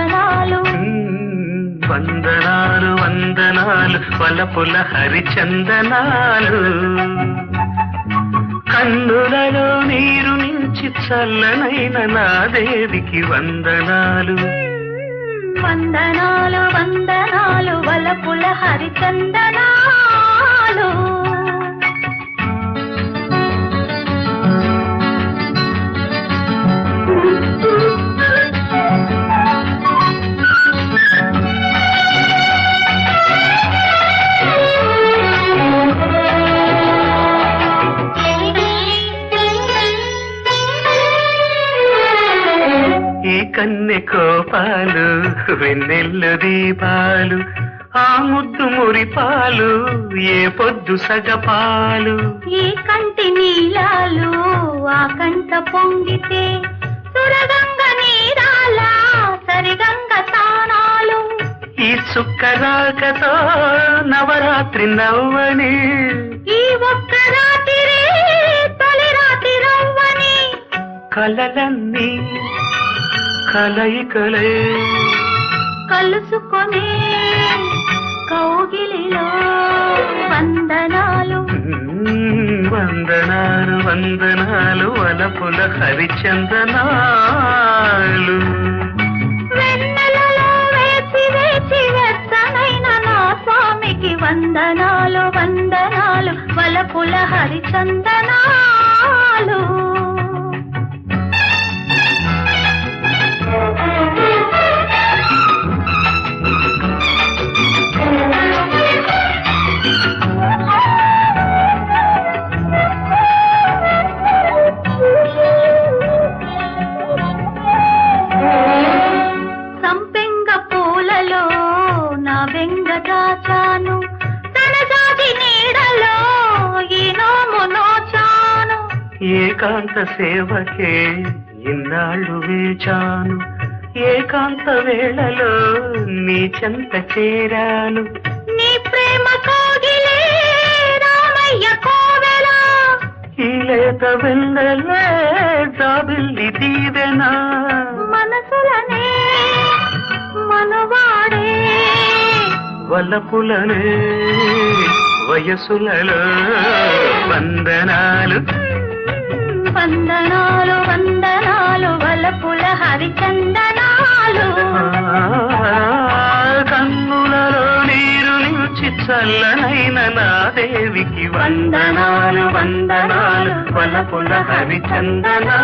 వందనాలు వందనాలు వందనాలు వలపుల హరిచందనాలు కన్నులలో నీరు నుంచి చల్లనైన నా దేవికి వందనాలు వందనాలు వందనాలు వలపుల హరిచందనాలు ఈ కన్నె కోపాలు వెన్నెల్లు దీపాలు ఆ ముద్దు మురిపాలు ఏ పొద్దు సగపాలు ఈ కంటి నీలాలు ఆ కంట పొంగితే సురగంగ నీరాల సరిగంగ తానాలు ఈ సుక్కరాకతో నవరాత్రి నవ్వని ఈ ఒక్క రాత్రి తొలి రాత్రి రవ్వని కలలన్నీ కలయికలే కలుసుకొనే కౌగిలిలో వందనాలు వందనాలు వందనాలు వలపుల హరిచందనాలు వెన్నెలలో వేచి వేచి వెచ్చనైన నా స్వామికి వందనాలు వందనాలు వలపుల హరిచందనాలు సంపెంగ పూలలో నా బెంగ దాచాను తనజాతి నీడలో ఈ నోము నోచాను ఏకాంత సేవకే ఇన్నాళ్ళు వేచాను ఏకాంత వేళలో నీ చెంత చేరాను నీ ప్రేమ కోగిలే రామయ్య కోవెల ఈ లేత వెన్నెలే జాబిల్లి దీవెనా మనసులనే మనవాడే వలపులనే వయసులలో వందనాలు వందనాలు వందనాలు వలపుల హరిచందనాలు కన్నులలో నీరు నుంచి చల్లనైన నా దేవికి వందనాలు వందనాలు వలపుల హరిచందనాలు